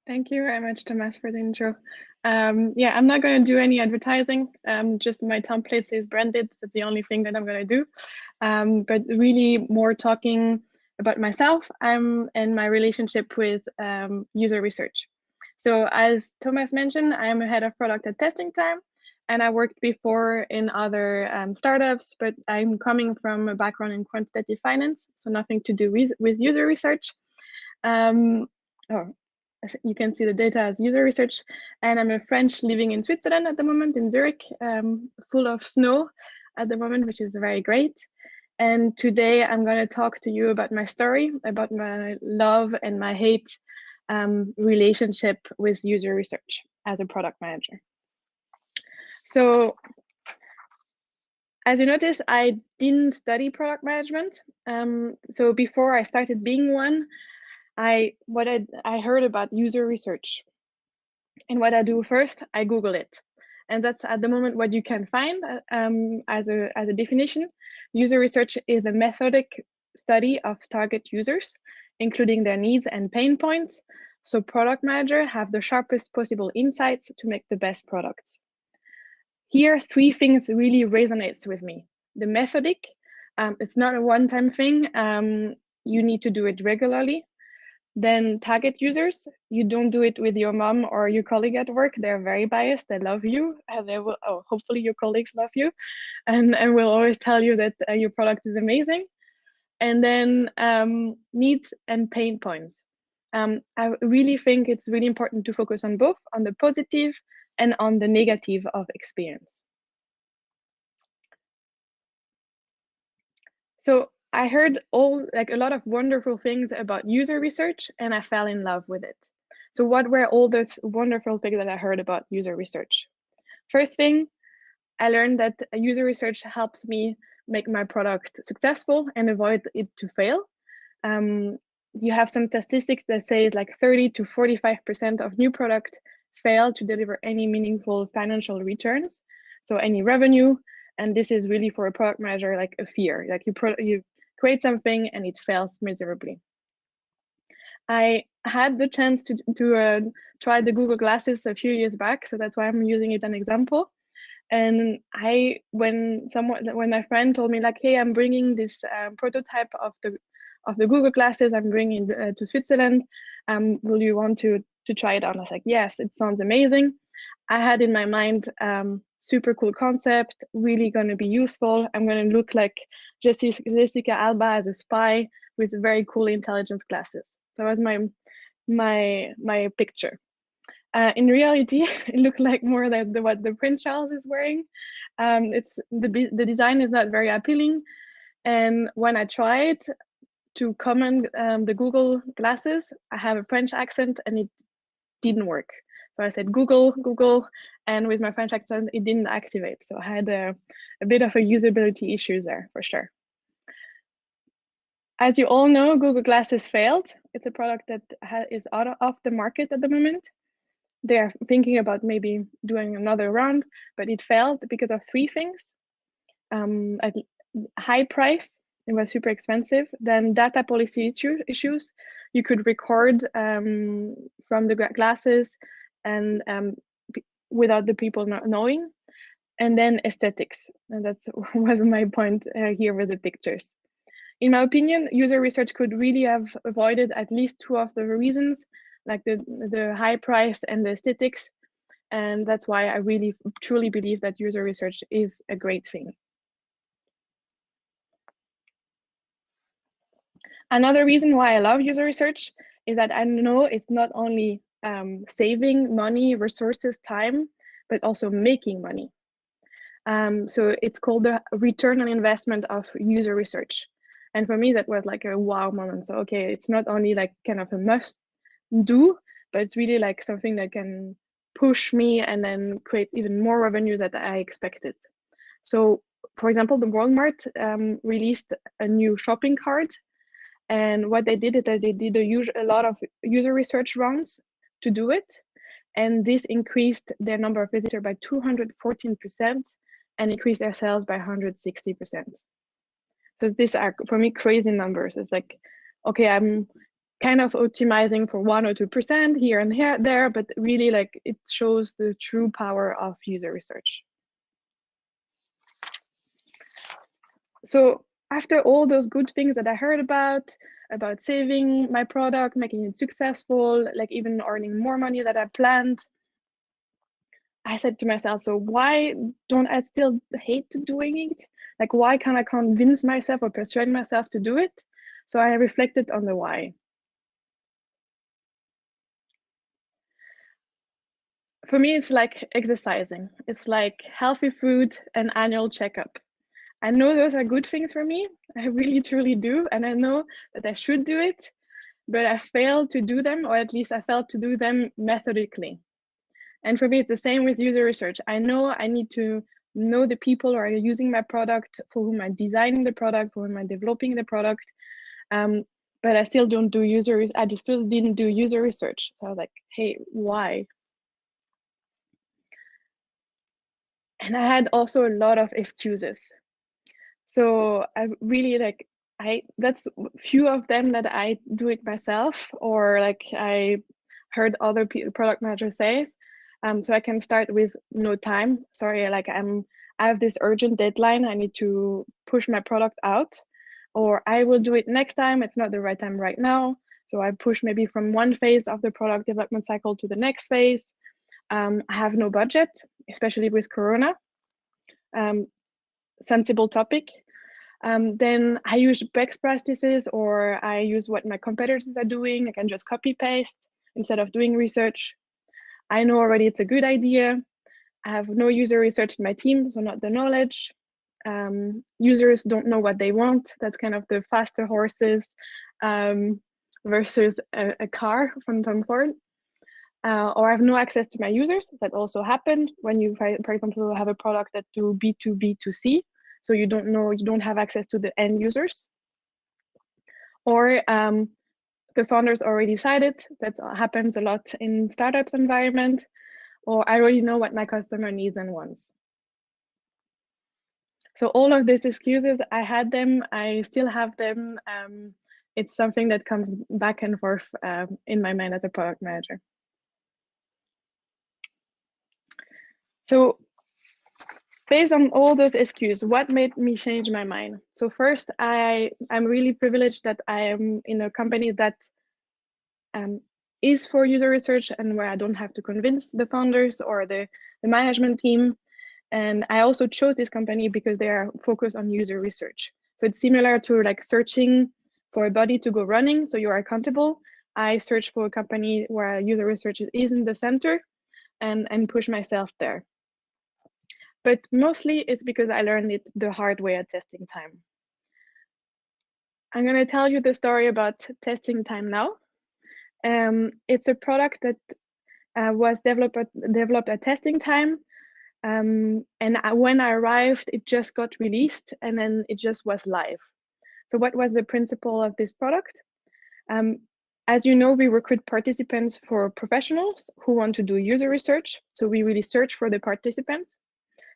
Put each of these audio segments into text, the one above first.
Thank you very much, Thomas, for the intro. Yeah, I'm not going to do any advertising. Just my template says branded. That's the only thing that I'm going to do. But really more talking about myself and my relationship with user research. So as Thomas mentioned, I'm a head of product at TestingTime, and I worked before in other startups, but I'm coming from a background in quantitative finance, so nothing to do with user research. Oh, you can see the data as user research, and I'm a French living in Switzerland at the moment, in Zurich, full of snow at the moment, which is very great. And today I'm going to talk to you about my story, about my love and my hate relationship with user research as a product manager. So as you notice, I didn't study product management. So before I started being one, I heard about user research. And what I do first, I Google it. And that's at the moment what you can find as a definition. User research is a methodic study of target users, including their needs and pain points. So product manager have the sharpest possible insights to make the best products. Here, three things really resonates with me. The methodic, it's not a one-time thing. You need to do it regularly. Then target users, you don't do it with your mom or your colleague at work. They're very biased. They love you. And they will, hopefully your colleagues love you and will always tell you that your product is amazing. And then needs and pain points. I really think it's really important to focus on both, on the positive and on the negative of experience. So I heard a lot of wonderful things about user research, and I fell in love with it. So what were all those wonderful things that I heard about user research? First thing, I learned that user research helps me make my product successful and avoid it to fail. You have some statistics that say like 30 to 45% of new product fail to deliver any meaningful financial returns. So any revenue, and this is really for a product manager like a fear. Like you create something and it fails miserably. I had the chance to try the Google Glasses a few years back, so that's why I'm using it an example. And when my friend told me like, hey, I'm bringing this prototype of the Google Glasses, I'm bringing to Switzerland. Will you want to try it out? And I was like, yes, it sounds amazing. I had in my mind super cool concept, really going to be useful. I'm going to look like Jessica Alba as a spy with very cool intelligence glasses. So that was my picture. In reality, it looked like more like what the Prince Charles is wearing. It's the design is not very appealing, and when I tried to comment the Google Glasses, I have a French accent, and it didn't work. So I said Google, and with my French accent, it didn't activate. So I had a bit of a usability issues there for sure. As you all know, Google Glasses failed. It's a product that is out of the market at the moment. They're thinking about maybe doing another round, but it failed because of three things. At high price, it was super expensive. Then data policy issues. You could record from the glasses and without the people not knowing. And then aesthetics. And that was my point here with the pictures. In my opinion, user research could really have avoided at least two of the reasons, like the high price and the aesthetics. And that's why I really truly believe that user research is a great thing. Another reason why I love user research is that I know it's not only saving money, resources, time, but also making money. So it's called the return on investment of user research. And for me, that was like a wow moment. So, okay, it's not only like kind of a must do, but it's really like something that can push me and then create even more revenue that I expected. So, for example, the Walmart released a new shopping cart. And what they did is that they did a lot of user research rounds to do it. And this increased their number of visitors by 214% and increased their sales by 160%. So these are, for me, crazy numbers. It's like, okay, kind of optimizing for 1 or 2% here and there, but really like it shows the true power of user research. So after all those good things that I heard about saving my product, making it successful, like even earning more money than I planned, I said to myself, so why don't I still hate doing it? Like, why can't I convince myself or persuade myself to do it? So I reflected on the why. For me, it's like exercising. It's like healthy food and annual checkup. I know those are good things for me. I really, truly do. And I know that I should do it, but I failed to do them, or at least I failed to do them methodically. And for me, it's the same with user research. I know I need to know the people who are using my product, for whom I'm designing the product, for whom I'm developing the product. But I still don't do I just still didn't do user research. So I was like, hey, why? And I had also a lot of excuses. So I really like, that's few of them that I do it myself, or like I heard other product managers say. So I can start with no time. Sorry, like I have this urgent deadline. I need to push my product out, or I will do it next time. It's not the right time right now. So I push maybe from one phase of the product development cycle to the next phase. I have no budget, especially with Corona. Sensible topic. Then I use best practices, or I use what my competitors are doing. I can just copy paste instead of doing research. I know already it's a good idea. I have no user research in my team, so not the knowledge. Users don't know what they want. That's kind of the faster horses versus a car from Tom Ford. Or I have no access to my users. That also happened when you, for example, have a product that do B2B2C. So you don't have access to the end users. Or the founders already decided. That happens a lot in startups environment. Or I already know what my customer needs and wants. So all of these excuses, I had them, I still have them. It's something that comes back and forth in my mind as a product manager. So based on all those excuses, what made me change my mind? So first, I'm really privileged that I am in a company that is for user research, and where I don't have to convince the founders or the management team. And I also chose this company because they are focused on user research. So it's similar to like searching for a body to go running, so you are accountable. I search for a company where user research is in the center, and push myself there. But mostly it's because I learned it the hard way at TestingTime. I'm going to tell you the story about TestingTime now. It's a product that was developed at TestingTime. And when I arrived, it just got released, and then it just was live. So what was the principle of this product? As you know, we recruit participants for professionals who want to do user research. So we really search for the participants.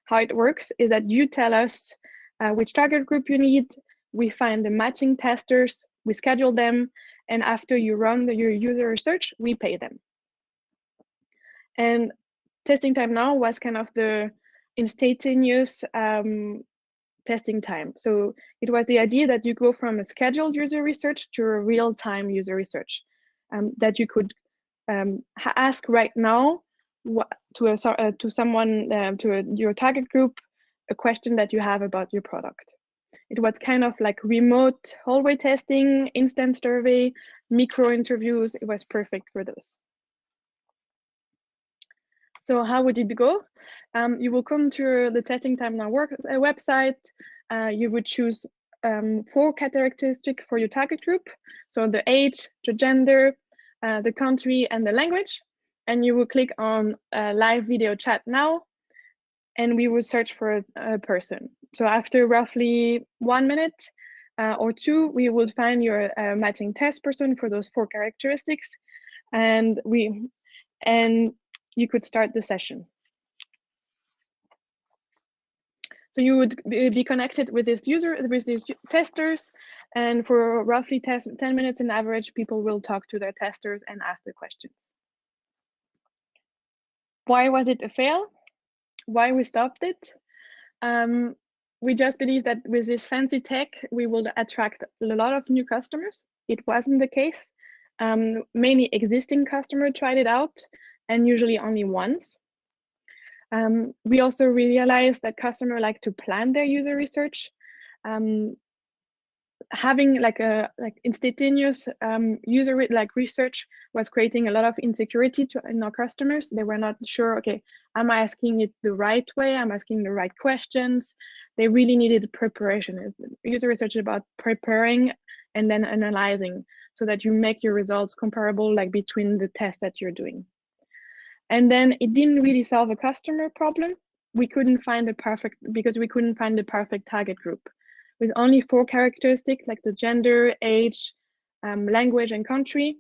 How it works is that you tell us which target group you need. We find the matching testers, we schedule them, and after you run your user research, we pay them. And TestingTime now was kind of the instantaneous testing time. So it was the idea that you go from a scheduled user research to a real-time user research, that you could ask right now to someone, your target group, a question that you have about your product. It was kind of like remote hallway testing, instant survey, micro interviews. It was perfect for those. So how would it go? You will come to the TestingTime Now website. You would choose 4 characteristics for your target group. So the age, the gender, the country, and the language. And you will click on live video chat now, and we will search for a person. So after roughly 1 minute or 2, we will find your matching test person for those 4 characteristics, and you could start the session. So you would be connected with these testers. And for roughly 10 minutes in average, people will talk to their testers and ask the questions. Why was it a fail? Why we stopped it? We just believe that with this fancy tech, we will attract a lot of new customers. It wasn't the case. Many existing customers tried it out, and usually only once. We also realized that customers like to plan their user research. Having like instantaneous research was creating a lot of insecurity in our customers. They were not sure, okay, am I asking it the right way? I'm asking the right questions. They really needed preparation. User research is about preparing and then analyzing so that you make your results comparable like between the tests that you're doing. And then it didn't really solve a customer problem. We couldn't find the perfect target group. With only 4 characteristics like the gender, age, language, and country,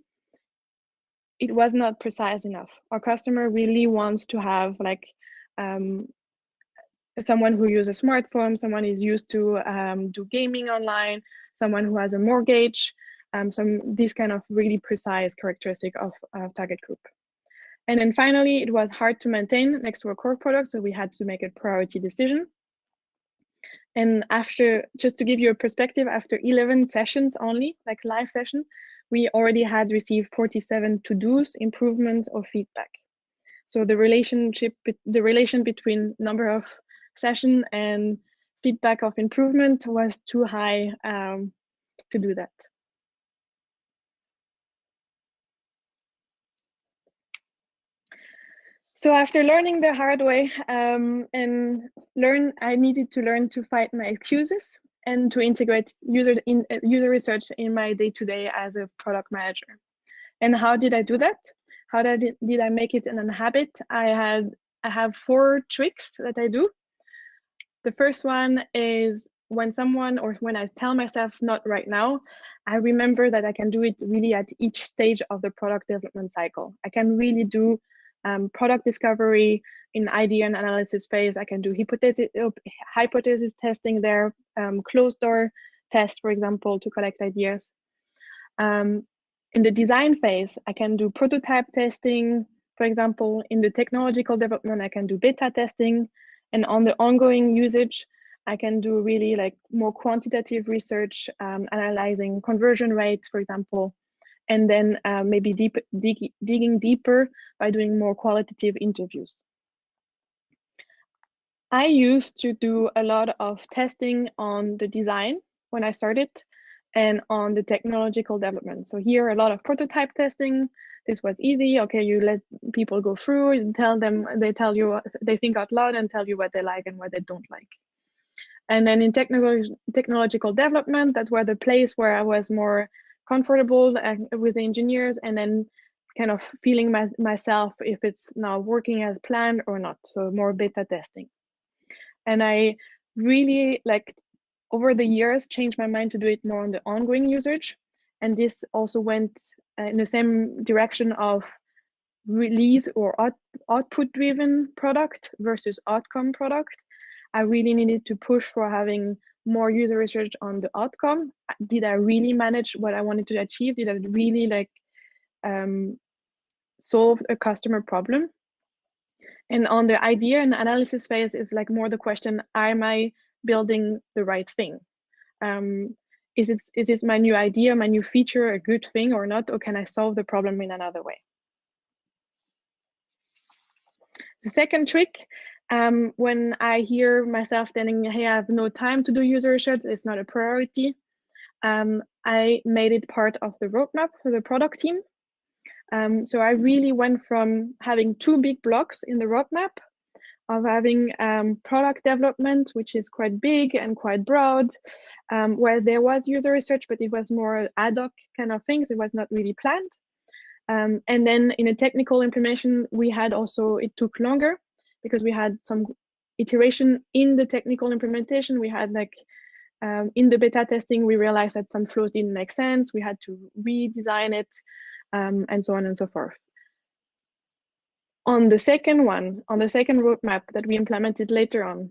it was not precise enough. Our customer really wants to have like someone who uses a smartphone, someone is used to do gaming online, someone who has a mortgage, this kind of really precise characteristic of target group. And then finally, it was hard to maintain next to a core product, so we had to make a priority decision. And after, just to give you a perspective, after 11 sessions only, like live session, we already had received 47 to-dos, improvements, or feedback. So the relation between number of session and feedback of improvement was too high to do that. So after learning the hard way I needed to learn to fight my excuses and to integrate user research in my day-to-day as a product manager. And how did I do that? How did I make it a habit? I have 4 tricks that I do. The first one is when I tell myself not right now, I remember that I can do it really at each stage of the product development cycle. I can really do product discovery in idea and analysis phase. I can do hypothesis testing there, closed door test, for example, to collect ideas. In the design phase, I can do prototype testing. For example, in the technological development, I can do beta testing. And on the ongoing usage, I can do really like more quantitative research, analyzing conversion rates, for example, and then maybe digging deeper by doing more qualitative interviews. I used to do a lot of testing on the design when I started and on the technological development. So here, a lot of prototype testing. This was easy. Okay, you let people go through and they tell you, they think out loud and tell you what they like and what they don't like. And then in technological development, that's where the place where I was more comfortable with the engineers and then kind of feeling myself if it's now working as planned or not. So more beta testing. And I really over the years changed my mind to do it more on the ongoing usage. And this also went in the same direction of release or output driven product versus outcome product. I really needed to push for having more user research on the outcome. Did I really manage what I wanted to achieve? Did I really solve a customer problem? And on the idea and analysis phase is like more the question, am I building the right thing? Is this my new idea, my new feature, a good thing or not? Or can I solve the problem in another way? The second trick, when I hear myself telling, hey, I have no time to do user research, it's not a priority, I made it part of the roadmap for the product team. So I really went from having 2 big blocks in the roadmap of having product development, which is quite big and quite broad, where there was user research, but it was more ad hoc kind of things. It was not really planned. And then in a technical implementation, it took longer because we had some iteration in the technical implementation. We had in the beta testing, we realized that some flows didn't make sense. We had to redesign it and so on and so forth. On the second roadmap that we implemented later on,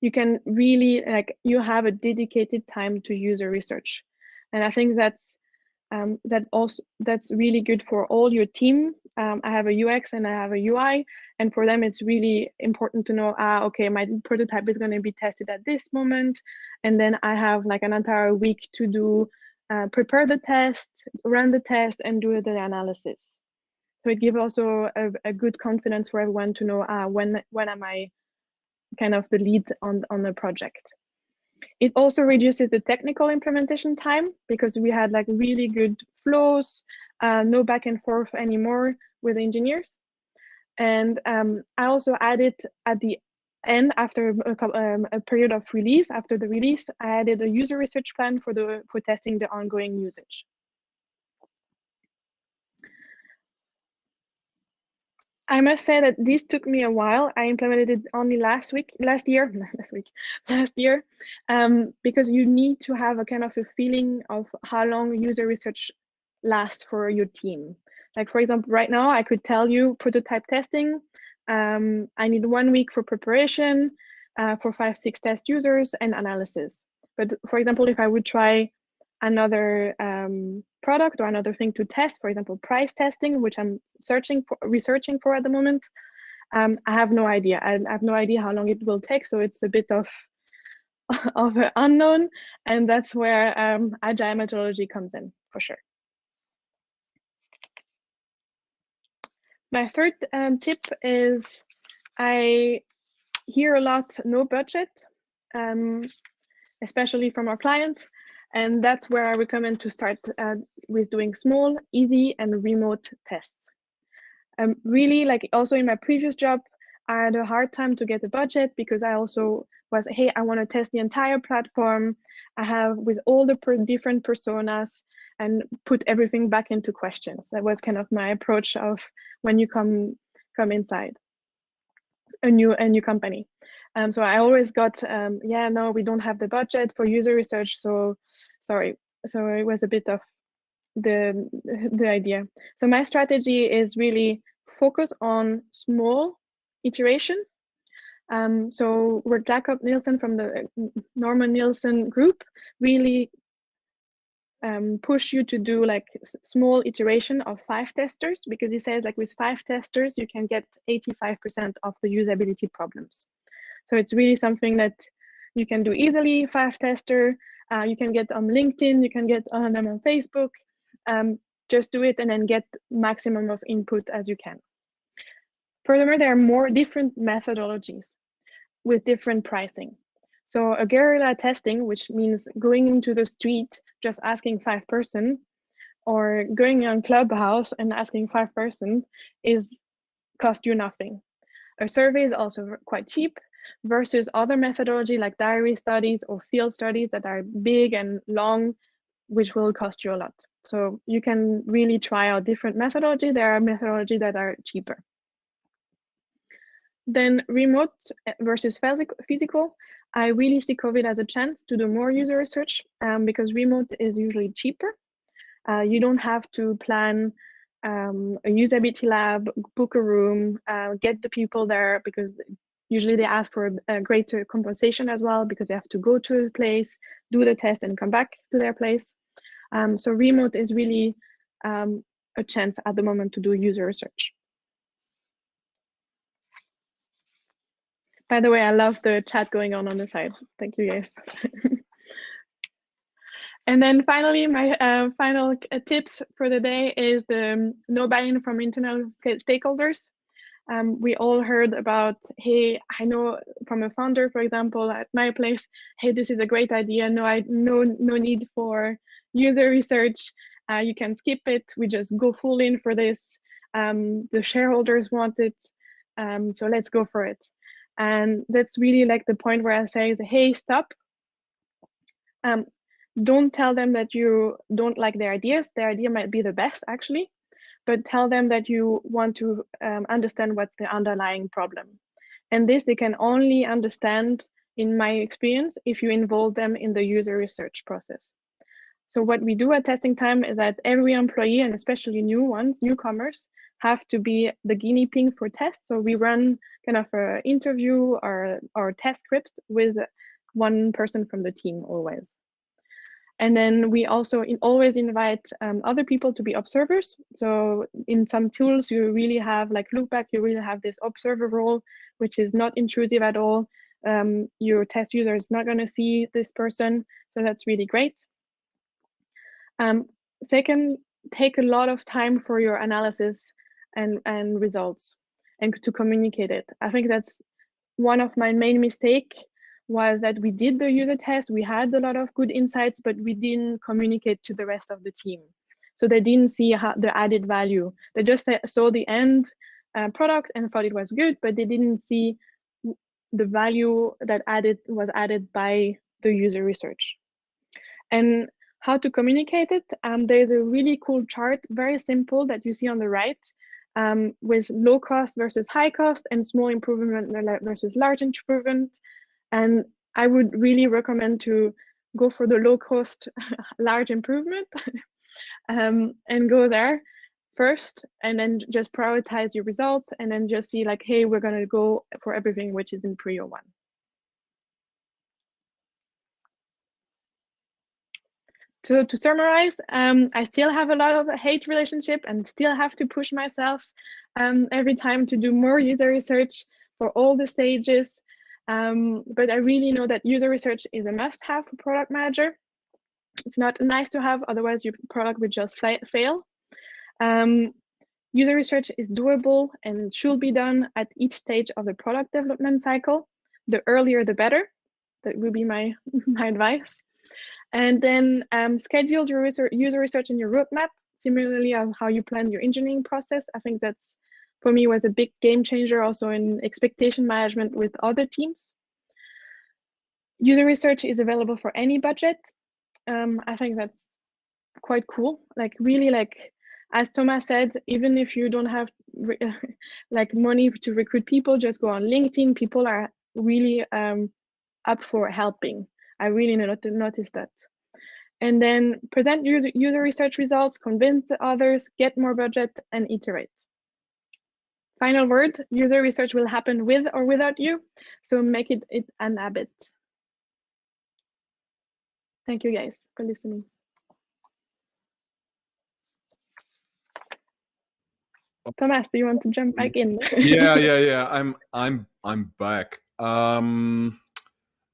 you can really, like, you have a dedicated time to user research. And I think that's that's really good for all your team. I have a UX and I have a UI, and for them it's really important to know, okay, my prototype is going to be tested at this moment, and then I have like an entire week to do prepare the test, run the test, and do the analysis. So it gives also a good confidence for everyone to know when am I kind of the lead on the project. It also reduces the technical implementation time because we had like really good flows, no back and forth anymore with engineers. And I also added at the end, after a period of release, after the release, I added a user research plan for testing the ongoing usage. I must say that this took me a while. I implemented it only last year, because you need to have a kind of a feeling of how long user research lasts for your team. Like, for example, right now I could tell you prototype testing. I need 1 week for preparation, for 5-6 test users and analysis. But for example, if I would try another product or another thing to test, for example, price testing, which I'm researching for at the moment, I have no idea. I have no idea how long it will take. So it's a bit of an unknown, and that's where agile methodology comes in for sure. My third tip is I hear a lot no budget, especially from our clients. And that's where I recommend to start with doing small, easy, and remote tests. Really, like also in my previous job, I had a hard time to get a budget because I also was, hey, I want to test the entire platform I have with all the different personas and put everything back into questions. That was kind of my approach of when you come inside a new company. So I always got, yeah, no, we don't have the budget for user research. So sorry. So it was a bit of the idea. So my strategy is really focus on small iteration. So where Jakob Nielsen from the Norman Nielsen group really push you to do like small iteration of 5 testers, because he says like with 5 testers, you can get 85% of the usability problems. So it's really something that you can do easily, 5 tester, you can get on LinkedIn, you can get on them on Facebook. Just do it and then get maximum of input as you can. Furthermore, there are more different methodologies with different pricing. So a guerrilla testing, which means going into the street, just asking 5 person, or going on Clubhouse and asking 5 person is cost you nothing. A survey is also quite cheap versus other methodology like diary studies or field studies that are big and long, which will cost you a lot. So you can really try out different methodology. There are methodology that are cheaper. Then remote versus physical. I really see COVID as a chance to do more user research because remote is usually cheaper. You don't have to plan a usability lab, book a room, get the people there, because usually they ask for a greater compensation as well because they have to go to a place, do the test, and come back to their place. So remote is really a chance at the moment to do user research. By the way, I love the chat going on the side. Thank you, guys. And then finally, my final tips for the day is the no buy-in from internal stakeholders. We all heard about, hey, I know from a founder, for example, at my place, hey, this is a great idea. No need for user research. You can skip it. We just go full in for this. The shareholders want it. So let's go for it. And that's really like the point where I say, hey, stop. Don't tell them that you don't like their ideas. Their idea might be the best, actually, but tell them that you want to understand what's the underlying problem. And this they can only understand, in my experience, if you involve them in the user research process. So what we do at TestingTime is that every employee, and especially newcomers, have to be the guinea pig for tests. So we run kind of an interview or test scripts with one person from the team always. And then we also always invite other people to be observers. So in some tools, you really have like loopback, you really have this observer role, which is not intrusive at all. Your test user is not going to see this person. So that's really great. Second, take a lot of time for your analysis and results and to communicate it. I think that's one of my main mistakes was that we did the user test, we had a lot of good insights, but we didn't communicate to the rest of the team. So they didn't see the added value. They just saw the end product and thought it was good, but they didn't see the value that was added by the user research. And how to communicate it, there's a really cool chart, very simple, that you see on the right, with low cost versus high cost and small improvement versus large improvement. And I would really recommend to go for the low cost, large improvement and go there first, and then just prioritize your results, and then just see like, hey, we're going to go for everything which is in Prio 1. So to summarize, I still have a lot of a hate relationship and still have to push myself every time to do more user research for all the stages. But I really know that user research is a must-have for product manager. It's not nice to have, otherwise your product would just fail. User research is doable and should be done at each stage of the product development cycle. The earlier, the better. That would be my advice. And then schedule your user research in your roadmap, similarly of how you plan your engineering process. I think that's, for me, was a big game changer also in expectation management with other teams. User research is available for any budget. I think that's quite cool. Like really, like as Thomas said, even if you don't have like money to recruit people, just go on LinkedIn. People are really up for helping. I really noticed that. And then present user research results, convince the others, get more budget, and iterate. Final word, user research will happen with or without you, so make it an habit. Thank you guys for listening. Thomas, do you want to jump back in? Yeah. I'm back. I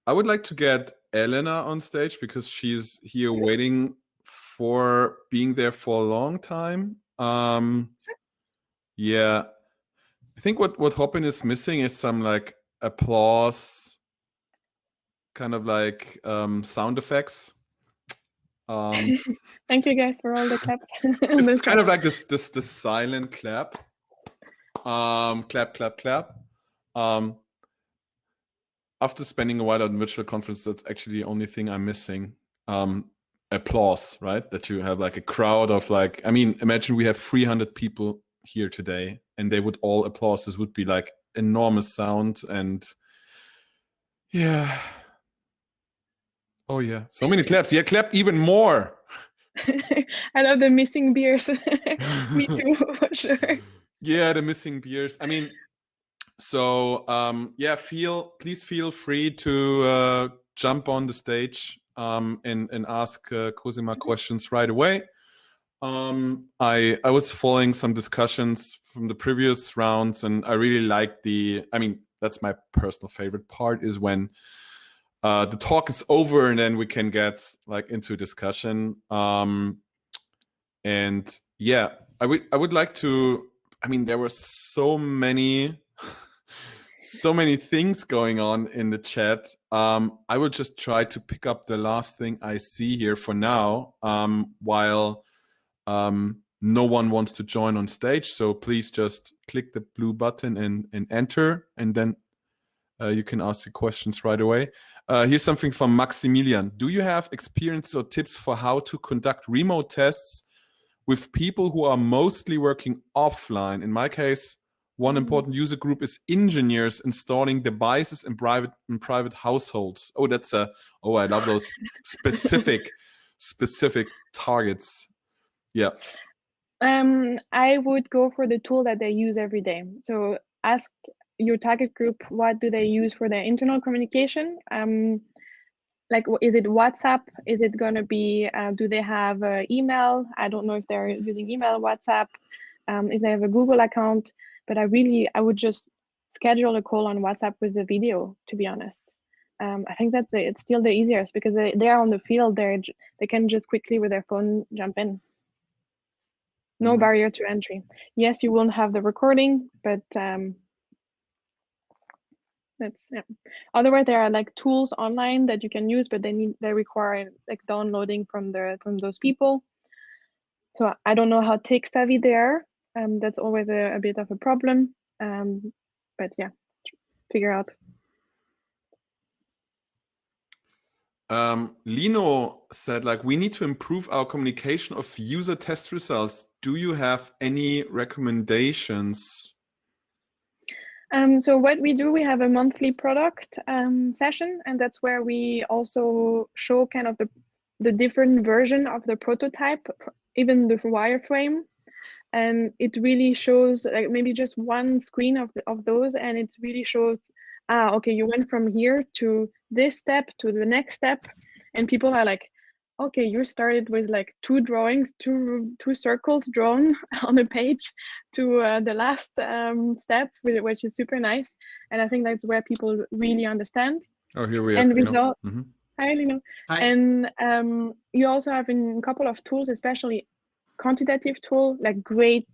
would like to get Elena on stage because she's here waiting for being there for a long time. Yeah, I think what Hopin is missing is some like applause, kind of like sound effects. Thank you guys for all the claps. It's kind of like this silent clap. Clap. After spending a while at a virtual conference, that's actually the only thing I'm missing. Applause, right? That you have like a crowd of like, I mean, imagine we have 300 people here today and they would all applaud. This would be like enormous sound. And yeah. Oh yeah, so many claps. Yeah, clap even more. I love the missing beers. Me too, for sure. Yeah, the missing beers. I mean, so yeah, please feel free to jump on the stage and ask Cosima questions right away. I was following some discussions from the previous rounds, and I really like I mean, that's my personal favorite part, is when the talk is over and then we can get like into discussion. And yeah, I would like to, I mean, there were so many things going on in the chat. I will just try to pick up the last thing I see here for now, while no one wants to join on stage. So please just click the blue button and enter, and then you can ask your questions right away. Here's something from Maximilian. Do you have experience or tips for how to conduct remote tests with people who are mostly working offline? In my case, one important user group is engineers installing devices in private households. Oh, I love those specific targets. Yeah. I would go for the tool that they use every day. So ask your target group, what do they use for their internal communication? Like, is it WhatsApp? Is it going to be, do they have email? I don't know if they're using email, WhatsApp, if they have a Google account, but I would just schedule a call on WhatsApp with a video, to be honest. I think that's it's still the easiest because they're on the field. They can just quickly with their phone jump in. No barrier to entry. Yes, you won't have the recording, but that's Otherwise, there are like tools online that you can use, but they require like downloading from those people. So I don't know how tech savvy they are. That's always a bit of a problem. But yeah, figure out. Lino said, like, we need to improve our communication of user test results. Do you have any recommendations? So what we do, we have a monthly product session, and that's where we also show kind of the different version of the prototype, even the wireframe. And it really shows like maybe just one screen of those, and it really shows, okay, you went from here to this step to the next step, and people are like, okay, you started with like two drawings, two circles drawn on a page to the last step, which is super nice. And I think that's where people really understand. Oh, here we have result. Mm-hmm. Hi, Lino. Hi. And you also have in a couple of tools, especially Quantitative tool, like great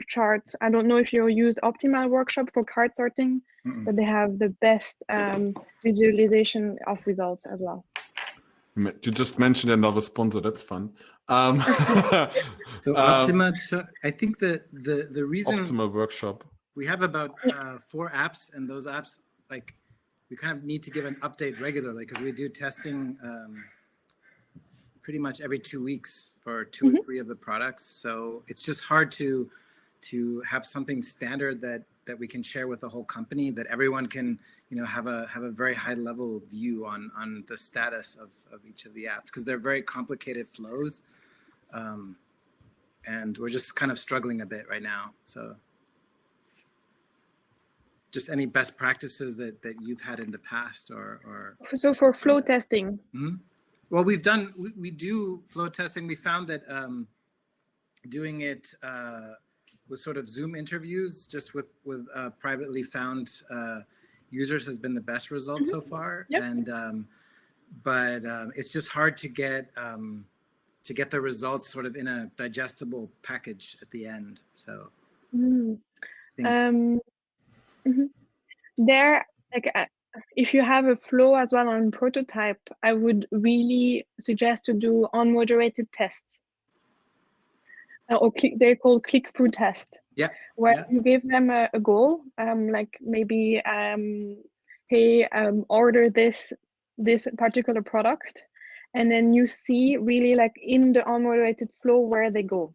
charts. I don't know if you used Optimal Workshop for card sorting, but they have the best visualization of results as well. You just mentioned another sponsor. That's fun. So Optima, I think the reason Optimal Workshop. We have about 4 apps, and those apps, like, we kind of need to give an update regularly because we do testing pretty much every 2 weeks for 2 or 3 of the products. So it's just hard to have something standard that we can share with the whole company, that everyone can, have a very high level view on the status of each of the apps, because they're very complicated flows. And we're just kind of struggling a bit right now. So just any best practices that you've had in the past or so for flow testing. Well, we do flow testing. We found that doing it with sort of Zoom interviews, just with privately found users, has been the best result so far. Yep. And but it's just hard to get the results sort of in a digestible package at the end. So there, like, if you have a flow as well on prototype, I would really suggest to do unmoderated tests. Or they're called click-through tests. Yeah. Where you give them a goal, like maybe, hey, order this particular product, and then you see really like in the unmoderated flow where they go.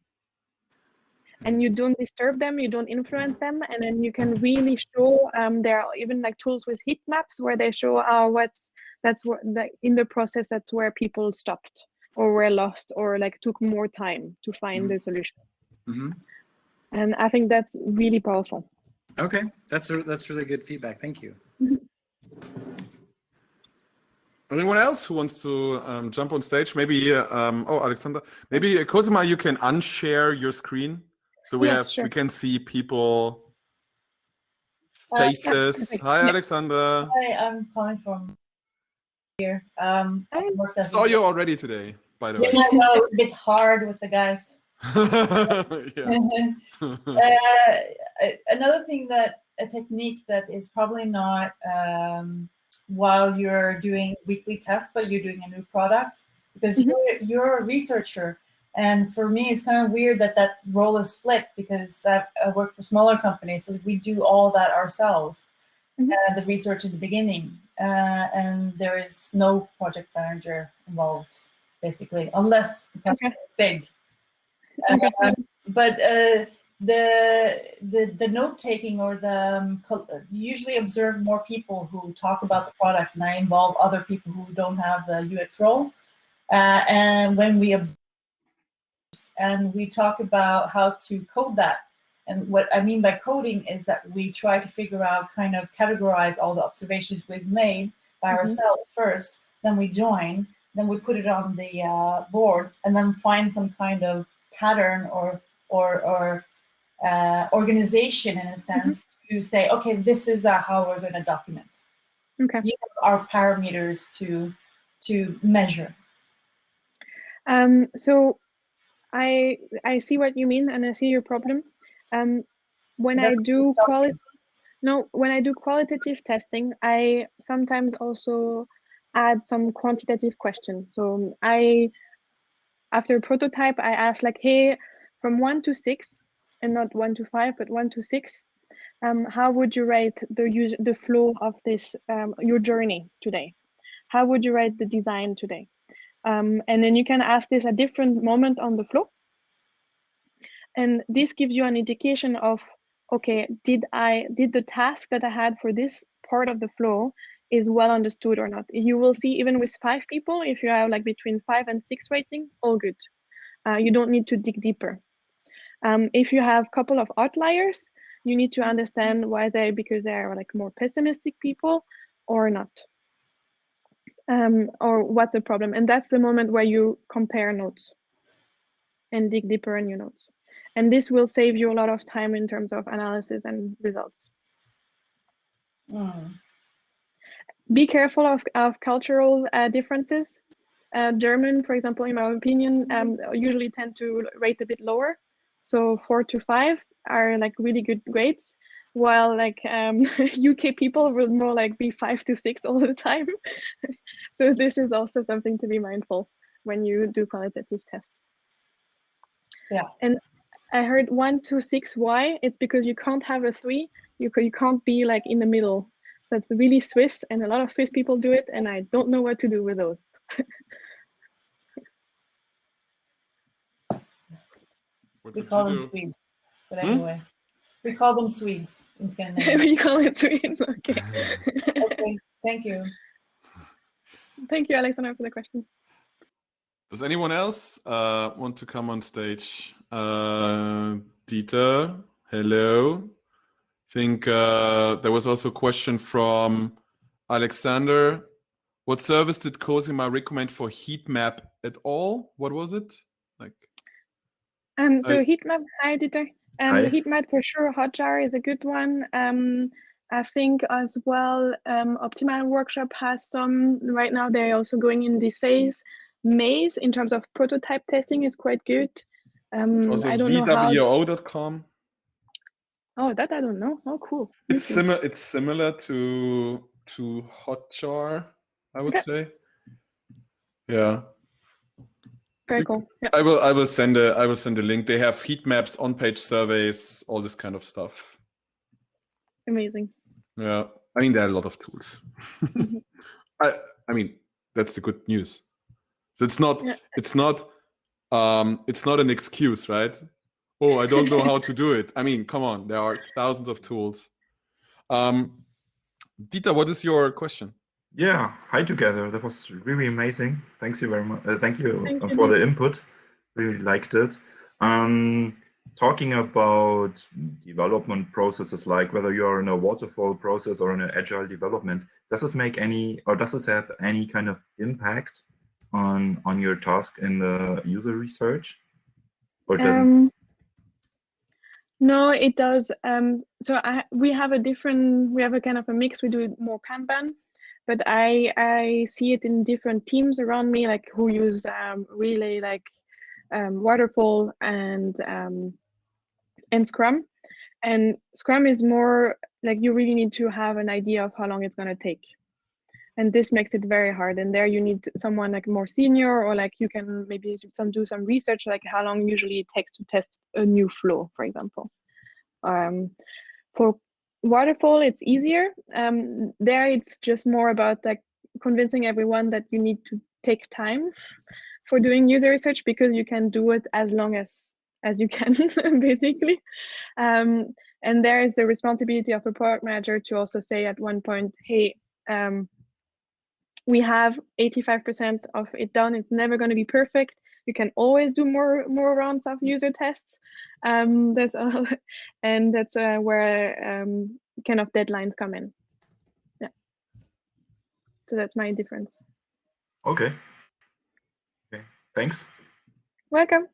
And you don't disturb them, you don't influence them, and then you can really show. There are even like tools with heat maps where they show in the process that's where people stopped or were lost or like took more time to find the solution. And I think that's really powerful. Okay, that's really good feedback. Thank you. Anyone else who wants to jump on stage? Maybe Alexander. Maybe Cosima, you can unshare your screen. So we we can see people faces. Hi, Alexander. Hi, I'm calling from here. I saw you already today, by the way. I know, it was a bit hard with the guys. Another thing, a technique that is probably not while you're doing weekly tests, but you're doing a new product, because you're a researcher. And for me, it's kind of weird that role is split, because I work for smaller companies, so we do all that ourselves, the research in the beginning, and there is no project manager involved, basically, unless the project is big. But the note taking or you usually observe more people who talk about the product, and I involve other people who don't have the UX role, and when we observe and we talk about how to code that. And what I mean by coding is that we try to figure out, kind of categorize all the observations we've made by ourselves first, then we join, then we put it on the board, and then find some kind of pattern or organization, in a sense, to say, okay, this is how we're going to document. Okay. You have our parameters to measure. So I see what you mean, and I see your problem. When I do qualitative testing, I sometimes also add some quantitative questions. So after a prototype, I ask like, hey, from 1 to 6, and not 1 to 5, but 1 to 6, how would you rate the flow of this, your journey today? How would you rate the design today? And then you can ask this at different moment on the flow. And this gives you an indication of, okay, did the task that I had for this part of the flow is well understood or not? You will see, even with 5 people, if you have like between 5 and 6 rating, all good. You don't need to dig deeper. If you have a couple of outliers, you need to understand why because they're like more pessimistic people or not. Or what's the problem. And that's the moment where you compare notes and dig deeper in your notes. And this will save you a lot of time in terms of analysis and results. Be careful of cultural differences. German, for example, in my opinion, usually tend to rate a bit lower. So 4 to 5 are like really good grades, while like UK people will more like be 5 to 6 all the time. So this is also something to be mindful when you do qualitative tests. Yeah. And I heard 1 to 6. Why? It's because you can't have a 3. You can't be like in the middle. That's really Swiss, and a lot of Swiss people do it, and I don't know what to do with those. We call them Swedes, but anyway, we call them Swedes in Scandinavia. We call it Swedes. Okay. Okay. Thank you. Thank you, Alexander, for the question. Does anyone else want to come on stage? Dieter, hello. I think there was also a question from Alexander. What service did Cosima recommend for heat map at all? What was it? Like. So heat map. Hi, Dieter. Hi. Heat map for sure. Hotjar is a good one. I think as well. Optimal Workshop has some right now. They're also going in this phase. Maze in terms of prototype testing is quite good. Also I don't know how. VWO.com. Oh, that I don't know. Oh, cool. It's similar. It's similar to Hotjar, I would say. Yeah. Very cool. Yeah. I will send a link. They have heat maps, on-page surveys, all this kind of stuff. Amazing. Yeah, I mean there are a lot of tools. I mean that's the good news. So it's not an excuse, right? Oh, I don't know how to do it. I mean, come on, there are thousands of tools. Dieter, what is your question? Yeah, hi together. That was really amazing. Thank you very much. Thank you Thank for you. the input. Really liked it. Talking about development processes, like whether you are in a waterfall process or in an agile development, does this make any, or does this have any kind of impact on your task in the user research, or doesn't? No, it does. So we have a kind of a mix. We do more Kanban, but I see it in different teams around me, like who use really like waterfall and Scrum. And Scrum is more like you really need to have an idea of how long it's going to take. And this makes it very hard. And there you need someone like more senior, or like you can maybe do some research, like how long usually it takes to test a new flow, for example. For waterfall, it's easier. There it's just more about like convincing everyone that you need to take time for doing user research, because you can do it as long as you can, basically. And there is the responsibility of a product manager to also say at one point, hey, we have 85% of it done. It's never going to be perfect. You can always do more rounds of user tests. That's all, and that's where kind of deadlines come in. Yeah. So that's my difference. Okay. Okay. Thanks. Welcome.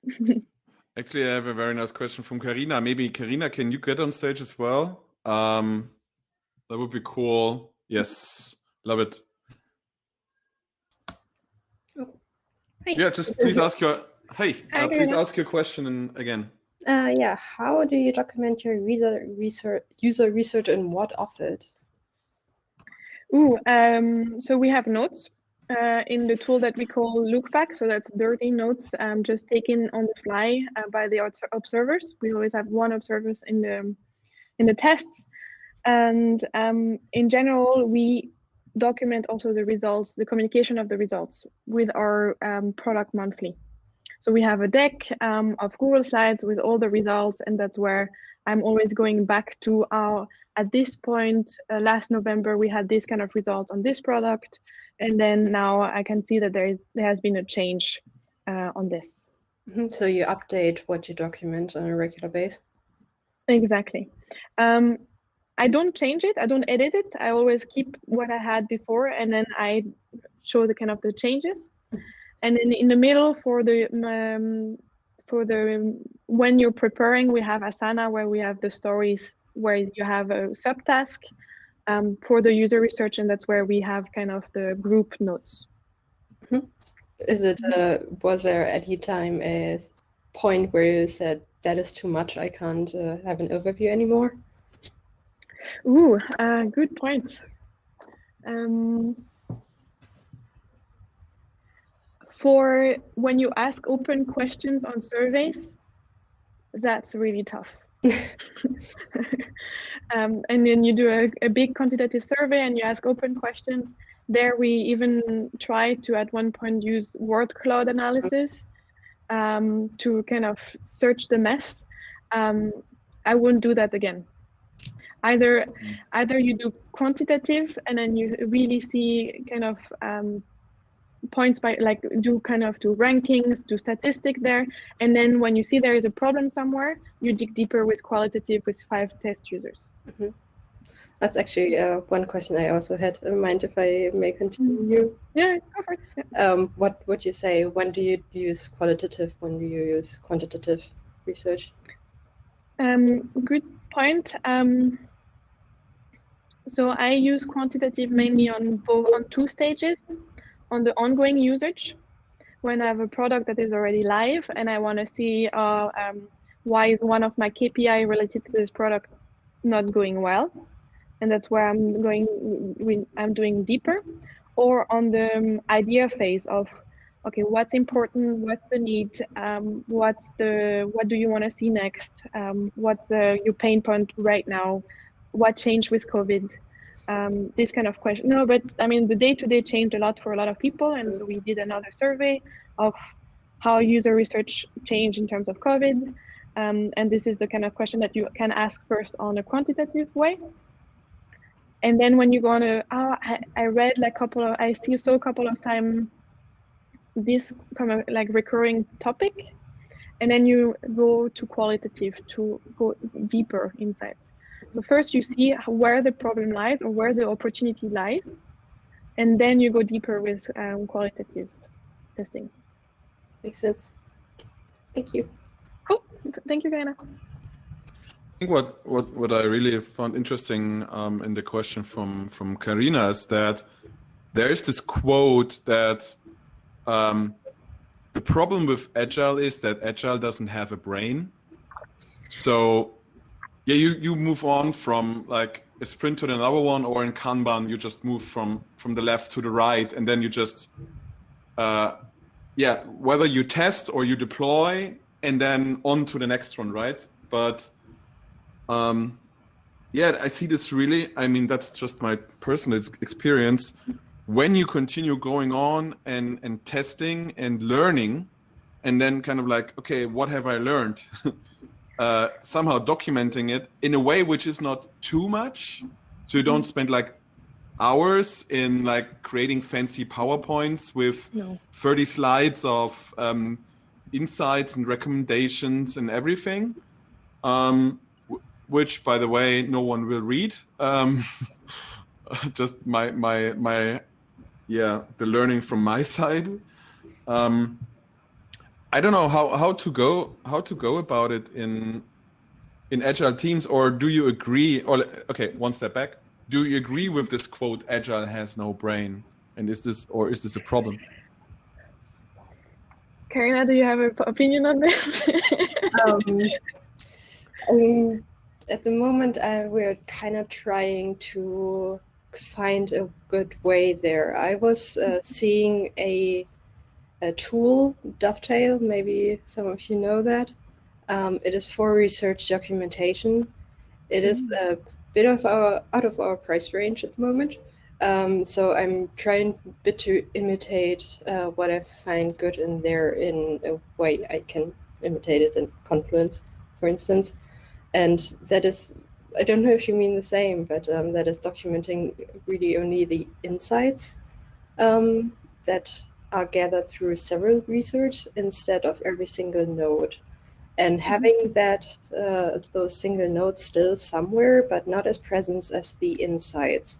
Actually, I have a very nice question from Karina. Maybe Karina, can you get on stage as well? That would be cool. Yes, love it. Oh. Hi. Yeah, just please ask your please Karina. ask your question again. Yeah, how do you document your user research and what of it? Ooh, so we have notes in the tool that we call Lookback. So that's dirty notes just taken on the fly by the observers. We always have one observer in the tests. And in general, we document also the results, the communication of the results with our product monthly. So we have a deck of Google Slides with all the results, and that's where I'm always going back to at this point, last November, we had this kind of result on this product. And then now I can see that there has been a change on this. So you update what you document on a regular basis? Exactly. I don't change it. I don't edit it. I always keep what I had before, and then I show the kind of the changes. And then in the middle for the when you're preparing, we have Asana where we have the stories where you have a subtask for the user research, and that's where we have kind of the group notes. Is it was there at any time a point where you said that is too much, I can't have an overview anymore? Ooh, good point. For when you ask open questions on surveys, that's really tough. And then you do a big quantitative survey and you ask open questions. There we even try to at one point use word cloud analysis to kind of search the mess. I wouldn't do that again. Either you do quantitative and then you really see kind of points by like do rankings, do statistic there, and then when you see there is a problem somewhere, you dig deeper with qualitative with 5 test users. That's actually one question I also had in mind, if I may continue. Yeah, go for it. Yeah. What would you say? When do you use qualitative? When do you use quantitative research? Good point. So I use quantitative mainly on 2 stages. On the ongoing usage, when I have a product that is already live and I want to see why is one of my KPI related to this product not going well, and that's where I'm doing deeper. Or on the idea phase of, okay, what's important, what's the need, what do you want to see next, what's your pain point right now, what changed with COVID. This kind of question. No, but I mean, the day-to-day changed a lot for a lot of people. And so we did another survey of how user research changed in terms of COVID. And this is the kind of question that you can ask first on a quantitative way. And then when you go on I read like I still saw a couple of times this kind of like recurring topic. And then you go to qualitative to go deeper insights. So first you see where the problem lies or where the opportunity lies, and then you go deeper with qualitative testing. Makes sense. Thank you. Cool. Thank you, Gaina. I think what I really found interesting in the question from Karina is that there is this quote that the problem with Agile is that Agile doesn't have a brain. So yeah, you move on from like a sprint to another one, or in Kanban, you just move from the left to the right, and then you just, whether you test or you deploy, and then on to the next one, right? But I see this really, I mean, that's just my personal experience. When you continue going on and testing and learning, and then kind of like, okay, what have I learned? Somehow documenting it in a way which is not too much, so you don't spend like hours in like creating fancy PowerPoints with 30 slides of insights and recommendations and everything, which, by the way, no one will read. Just my yeah, the learning from my side. I don't know how to go about it in agile teams, or do you agree? Or okay, one step back. Do you agree with this quote? Agile has no brain, and is this a problem? Karina, do you have an opinion on this? At the moment, we're kind of trying to find a good way there. I was seeing a tool, Dovetail, maybe some of you know that. It is for research documentation. It is a bit of out of our price range at the moment. So I'm trying a bit to imitate what I find good in there in a way I can imitate it in Confluence, for instance. And that is, I don't know if you mean the same, but that is documenting really only the insights that are gathered through several research instead of every single node. And having that those single nodes still somewhere, but not as present as the insights.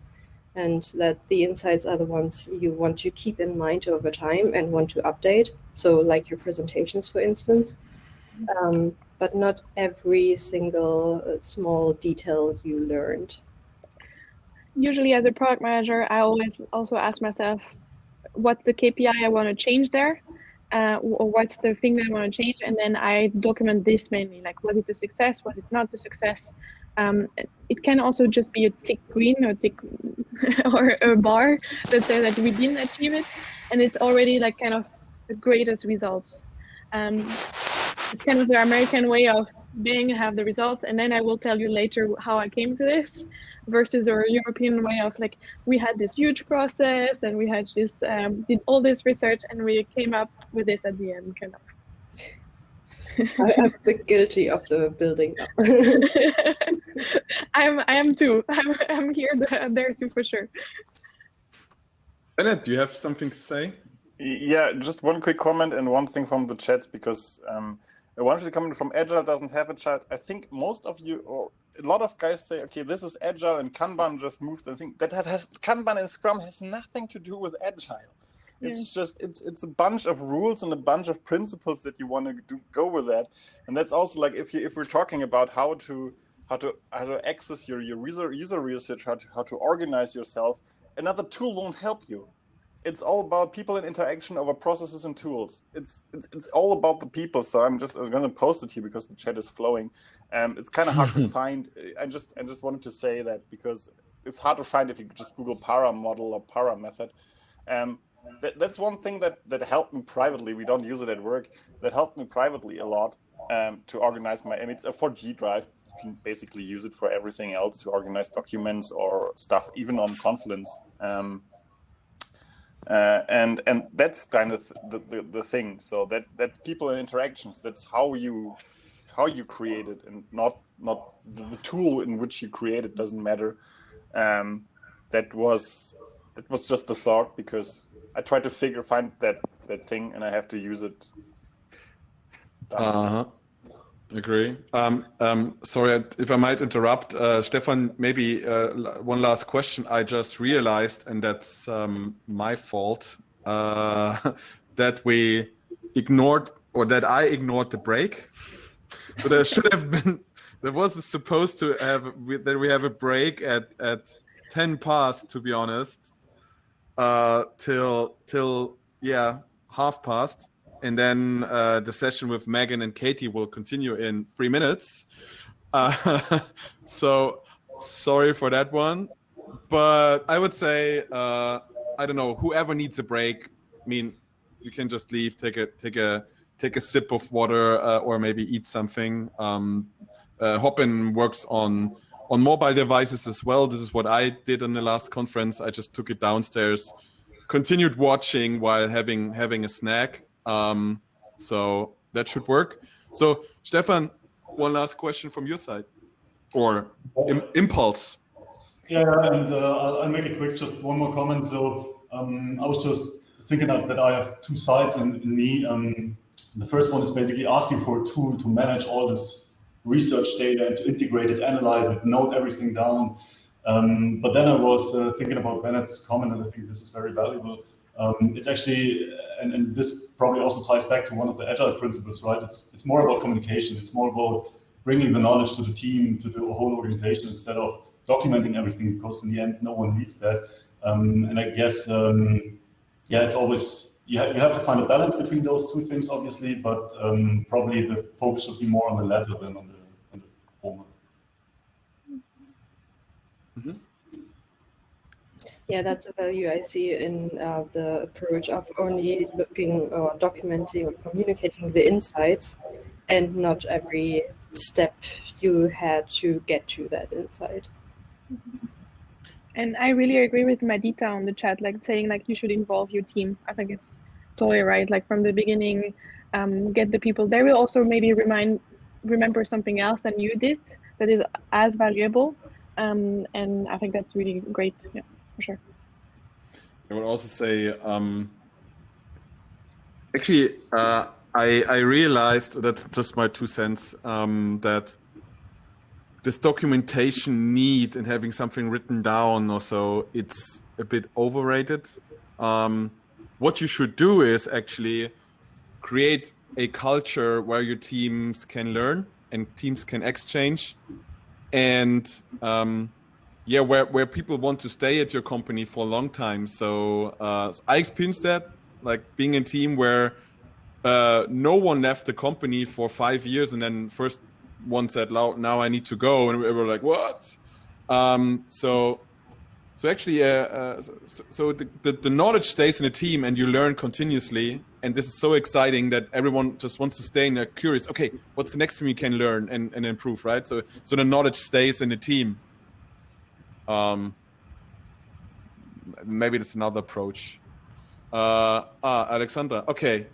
And that the insights are the ones you want to keep in mind over time and want to update. So like your presentations, for instance. But not every single small detail you learned. Usually as a product manager, I always also ask myself, what's the KPI I want to change there? Or what's the thing that I want to change? And then I document this mainly, like, was it a success? Was it not a success? It can also just be a tick green or tick or a bar that says that we didn't achieve it. And it's already like kind of the greatest results. It's kind of the American way of being, have the results, and then I will tell you later how I came to this, versus our European way of like, we had this huge process and we had this, did all this research and we came up with this at the end, kind of. I'm a bit guilty of the building up. I am too. I'm here, there too, for sure. Bennett, do you have something to say? Yeah, just one quick comment and one thing from the chats, because one of the comment from Agile doesn't have a chat. I think most of you, or a lot of guys say, okay, this is Agile and Kanban just moved. I think that has Kanban and Scrum has nothing to do with Agile. It's just, it's a bunch of rules and a bunch of principles that you want to go with that. And that's also like, if we're talking about how to access your user research, how to organize yourself, another tool won't help you. It's all about people and interaction over processes and tools. It's all about the people. So I'm going to post it here because the chat is flowing. It's kind of hard to find. I just wanted to say that because it's hard to find if you just Google para model or para method. That's one thing that helped me privately. We don't use it at work. That helped me privately a lot to organize my. It's a 4G drive. You can basically use it for everything else to organize documents or stuff, even on Confluence. And that's kind of the thing. So that's people and interactions. That's how you create it, and not the tool in which you create it doesn't matter. That was just the thought, because I tried to find that thing, and I have to use it. Agree. Sorry if I might interrupt, Stefan. Maybe one last question. I just realized, and that's my fault, that we ignored, or that I ignored the break. So there should have been. There was supposed to have that we have a break at 10 past. To be honest, till half past. And then the session with Megan and Katie will continue in 3 minutes. So sorry for that one. But I would say, I don't know, whoever needs a break, I mean, you can just leave, take a sip of water, or maybe eat something. Hopin works on mobile devices as well. This is what I did in the last conference. I just took it downstairs, continued watching while having a snack. So that should work. So Stefan, one last question from your side, or impulse. Yeah, and I'll make it quick. Just one more comment. So I was just thinking that I have two sides in me. The first one is basically asking for a tool to manage all this research data and to integrate it, analyze it, note everything down. But then I was thinking about Bennett's comment, and I think this is very valuable. It's actually, and this probably also ties back to one of the agile principles, right? It's more about communication. It's more about bringing the knowledge to the team, to the whole organization, instead of documenting everything, because in the end, no one needs that. And I guess, yeah, it's always, you have to find a balance between those two things, obviously, but probably the focus should be more on the latter than on the former. Mm-hmm. Yeah, that's a value I see in the approach of only looking or documenting or communicating the insights, and not every step you had to get to that insight. And I really agree with Madita on the chat, like saying like you should involve your team. I think it's totally right. Like from the beginning, get the people. They will also maybe remember something else than you did that is as valuable. And I think that's really great. Yeah, for sure. I would also say, actually, I realized, that's just my 2 cents, that this documentation need and having something written down or so, it's a bit overrated. What you should do is actually create a culture where your teams can learn and teams can exchange, and yeah, where people want to stay at your company for a long time. So I experienced that, like being in a team where no one left the company for 5 years, and then first one said, "Now I need to go," and we were like, "What?" So actually, so the knowledge stays in a team, and you learn continuously, and this is so exciting that everyone just wants to stay and they're curious. Okay, what's the next thing we can learn and improve, right? So the knowledge stays in the team. Maybe that's another approach. Alexandra. Okay.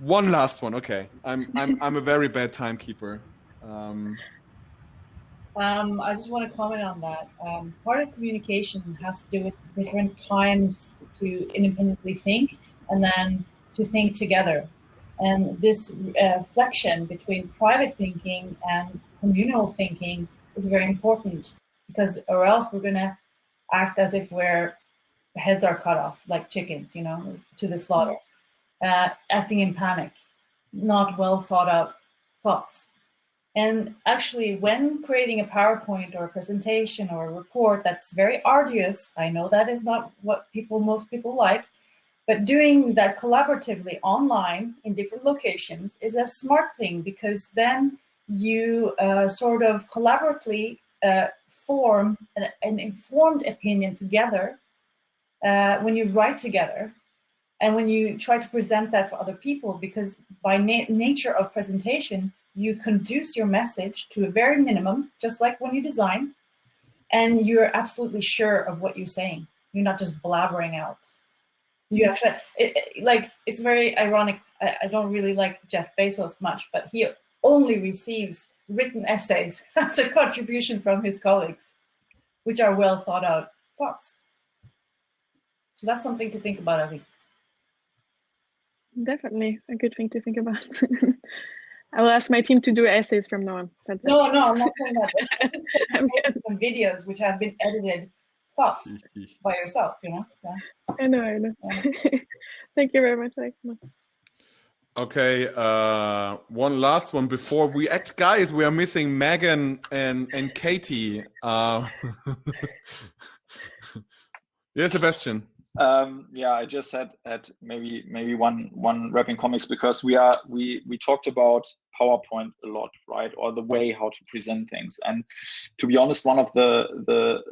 One last one. Okay. I'm a very bad timekeeper. I just want to comment on that. Part of communication has to do with different times to independently think and then to think together. And this flexion between private thinking and communal thinking is very important, because or else we're going to act as if we're heads are cut off like chickens, you know, to the slaughter, acting in panic, not well thought out thoughts. And actually, when creating a PowerPoint or a presentation or a report that's very arduous, I know that is not what most people like, but doing that collaboratively online in different locations is a smart thing, because then you sort of collaboratively form an informed opinion together when you write together and when you try to present that for other people, because by nature of presentation, you conduce your message to a very minimum, just like when you design, and you're absolutely sure of what you're saying. You're not just blabbering out. You actually, it's very ironic. I don't really like Jeff Bezos much, but he only receives written essays as a contribution from his colleagues, which are well thought out thoughts. So that's something to think about, I think. Definitely a good thing to think about. I will ask my team to do essays from now on. No, I'm not saying that. Some videos which have been edited thoughts by yourself, you know? Yeah. I know. Yeah. Thank you very much, Alexander. Okay, one last one before we act. Guys, we are missing Megan and Katie. Yeah, Sebastian. Yeah, I just had maybe one wrapping comments, because we talked about PowerPoint a lot, right? Or the way how to present things. And to be honest, one of the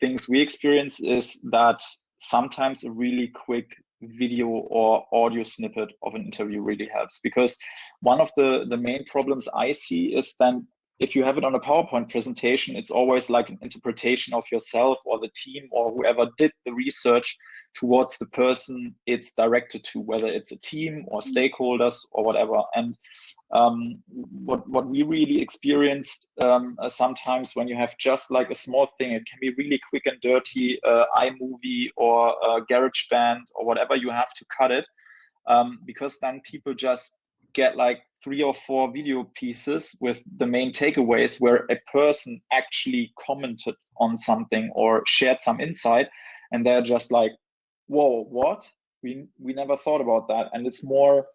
things we experience is that sometimes a really quick video or audio snippet of an interview really helps, because one of the main problems I see is then if you have it on a PowerPoint presentation, it's always like an interpretation of yourself or the team or whoever did the research towards the person it's directed to, whether it's a team or stakeholders or whatever. And what we really experienced sometimes when you have just like a small thing, it can be really quick and dirty, iMovie or GarageBand or whatever you have to cut it. because then people just get like 3 or 4 video pieces with the main takeaways where a person actually commented on something or shared some insight, and they're just like, whoa, what? We never thought about that. And it's more,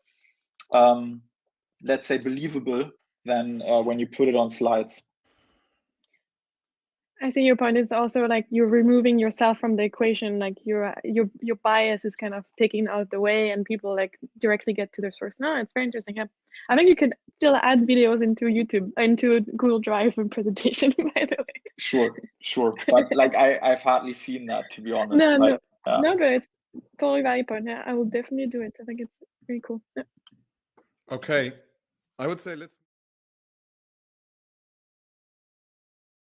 let's say, believable than when you put it on slides. I see your point. It's also like you're removing yourself from the equation. Like your bias is kind of taken out of the way, and people like directly get to the source. No, it's very interesting. Yeah. I think you could still add videos into YouTube, into Google Drive and presentation. By the way. Sure. But like I've hardly seen that, to be honest. No, but it's totally valid point. Yeah, I will definitely do it. I think it's pretty cool. Yeah. Okay, I would say let's.